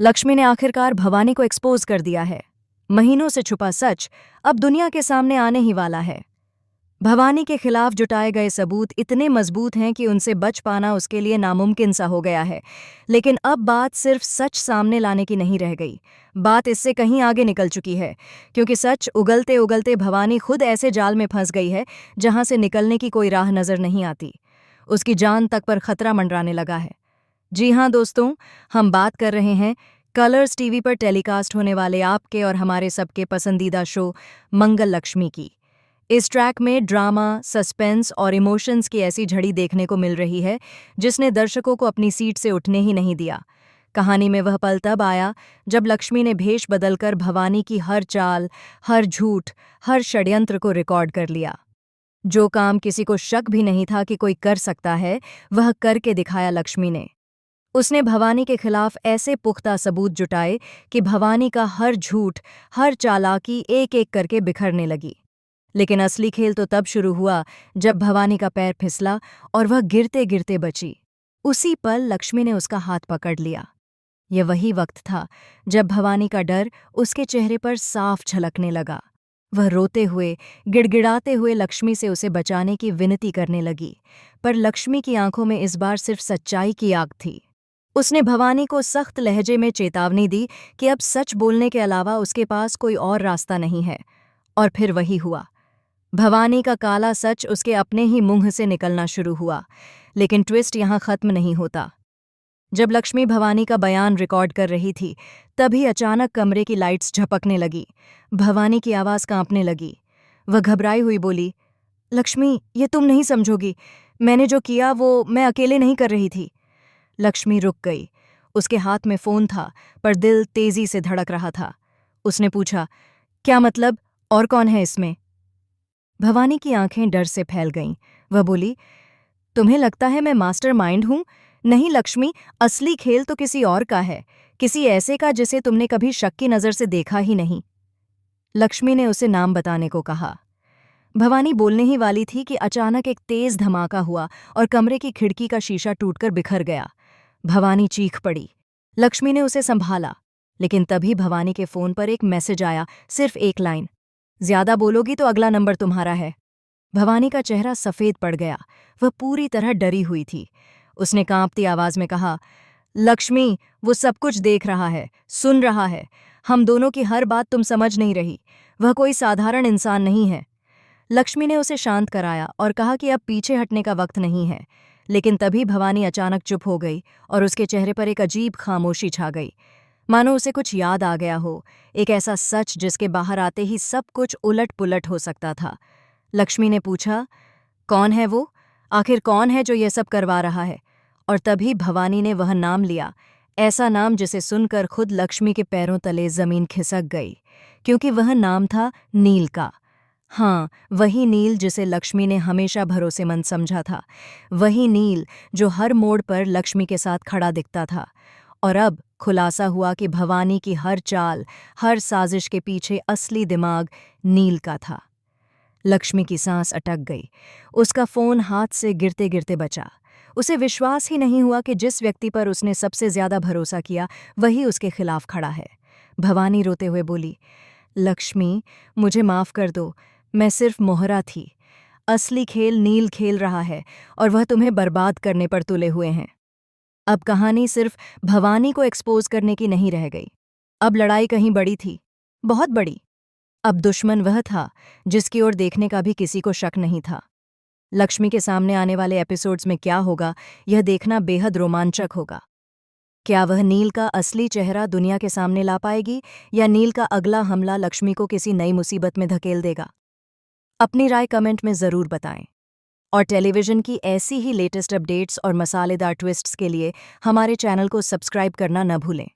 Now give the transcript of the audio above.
लक्ष्मी ने आखिरकार भवानी को एक्सपोज कर दिया है। महीनों से छुपा सच अब दुनिया के सामने आने ही वाला है। भवानी के खिलाफ जुटाए गए सबूत इतने मजबूत हैं कि उनसे बच पाना उसके लिए नामुमकिन सा हो गया है। लेकिन अब बात सिर्फ सच सामने लाने की नहीं रह गई, बात इससे कहीं आगे निकल चुकी है। क्योंकि सच उगलते उगलते भवानी खुद ऐसे जाल में फंस गई है जहां से निकलने की कोई राह नजर नहीं आती। उसकी जान तक पर खतरा मंडराने लगा है। जी हाँ दोस्तों, हम बात कर रहे हैं कलर्स टीवी पर टेलीकास्ट होने वाले आपके और हमारे सबके पसंदीदा शो मंगल लक्ष्मी की। इस ट्रैक में ड्रामा, सस्पेंस और इमोशंस की ऐसी झड़ी देखने को मिल रही है जिसने दर्शकों को अपनी सीट से उठने ही नहीं दिया। कहानी में वह पल तब आया जब लक्ष्मी ने भेष बदलकर भवानी की हर चाल, हर झूठ, हर षड्यंत्र को रिकॉर्ड कर लिया। जो काम किसी को शक भी नहीं था कि कोई कर सकता है, वह करके दिखाया लक्ष्मी ने। उसने भवानी के खिलाफ ऐसे पुख्ता सबूत जुटाए कि भवानी का हर झूठ, हर चालाकी एक एक करके बिखरने लगी। लेकिन असली खेल तो तब शुरू हुआ जब भवानी का पैर फिसला और वह गिरते गिरते बची। उसी पल लक्ष्मी ने उसका हाथ पकड़ लिया। यह वही वक्त था जब भवानी का डर उसके चेहरे पर साफ झलकने लगा। वह रोते हुए, गिड़गिड़ाते हुए लक्ष्मी से उसे बचाने की विनती करने लगी। पर लक्ष्मी की आंखों में इस बार सिर्फ सच्चाई की आग थी। उसने भवानी को सख्त लहजे में चेतावनी दी कि अब सच बोलने के अलावा उसके पास कोई और रास्ता नहीं है। और फिर वही हुआ। भवानी का काला सच उसके अपने ही मुंह से निकलना शुरू हुआ। लेकिन ट्विस्ट यहाँ खत्म नहीं होता। जब लक्ष्मी भवानी का बयान रिकॉर्ड कर रही थी, तभी अचानक कमरे की लाइट्स झपकने लगी। भवानी की आवाज़ कांपने लगी। वह घबराई हुई बोली, लक्ष्मी, ये तुम नहीं समझोगी। मैंने जो किया वो मैं अकेले नहीं कर रही थी। लक्ष्मी रुक गई। उसके हाथ में फ़ोन था, पर दिल तेजी से धड़क रहा था। उसने पूछा, क्या मतलब, और कौन है इसमें? भवानी की आंखें डर से फैल गईं। वह बोली, तुम्हें लगता है मैं मास्टरमाइंड हूं? नहीं लक्ष्मी, असली खेल तो किसी और का है, किसी ऐसे का जिसे तुमने कभी शक की नज़र से देखा ही नहीं। लक्ष्मी ने उसे नाम बताने को कहा। भवानी बोलने ही वाली थी कि अचानक एक तेज धमाका हुआ और कमरे की खिड़की का शीशा टूटकर बिखर गया। भवानी चीख पड़ी। लक्ष्मी ने उसे संभाला, लेकिन तभी भवानी के फ़ोन पर एक मैसेज आया, सिर्फ एक लाइन, ज्यादा बोलोगी तो अगला नंबर तुम्हारा है। भवानी का चेहरा सफ़ेद पड़ गया। वह पूरी तरह डरी हुई थी। उसने कांपती आवाज में कहा, लक्ष्मी, वो सब कुछ देख रहा है, सुन रहा है। हम दोनों की हर बात तुम समझ नहीं रही। वह कोई साधारण इंसान नहीं है। लक्ष्मी ने उसे शांत कराया और कहा कि अब पीछे हटने का वक्त नहीं है। लेकिन तभी भवानी अचानक चुप हो गई और उसके चेहरे पर एक अजीब खामोशी छा गई, मानो उसे कुछ याद आ गया हो, एक ऐसा सच जिसके बाहर आते ही सब कुछ उलट पुलट हो सकता था। लक्ष्मी ने पूछा, कौन है वो? आखिर कौन है जो ये सब करवा रहा है? और तभी भवानी ने वह नाम लिया, ऐसा नाम जिसे सुनकर खुद लक्ष्मी के पैरों तले जमीन खिसक गई। क्योंकि वह नाम था नील का। हाँ, वही नील जिसे लक्ष्मी ने हमेशा भरोसेमंद समझा था। वही नील जो हर मोड़ पर लक्ष्मी के साथ खड़ा दिखता था। और अब खुलासा हुआ कि भवानी की हर चाल, हर साजिश के पीछे असली दिमाग नील का था। लक्ष्मी की सांस अटक गई। उसका फ़ोन हाथ से गिरते गिरते बचा। उसे विश्वास ही नहीं हुआ कि जिस व्यक्ति पर उसने सबसे ज्यादा भरोसा किया, वही उसके खिलाफ खड़ा है। भवानी रोते हुए बोली, लक्ष्मी, मुझे माफ़ कर दो, मैं सिर्फ मोहरा थी। असली खेल नील खेल रहा है और वह तुम्हें बर्बाद करने पर तुले हुए हैं। अब कहानी सिर्फ भवानी को एक्सपोज करने की नहीं रह गई। अब लड़ाई कहीं बड़ी थी, बहुत बड़ी। अब दुश्मन वह था जिसकी ओर देखने का भी किसी को शक नहीं था। लक्ष्मी के सामने आने वाले एपिसोड्स में क्या होगा, यह देखना बेहद रोमांचक होगा। क्या वह नील का असली चेहरा दुनिया के सामने ला पाएगी, या नील का अगला हमला लक्ष्मी को किसी नई मुसीबत में धकेल देगा? अपनी राय कमेंट में ज़रूर बताएं। और टेलीविज़न की ऐसी ही लेटेस्ट अपडेट्स और मसालेदार ट्विस्ट्स के लिए हमारे चैनल को सब्सक्राइब करना न भूलें।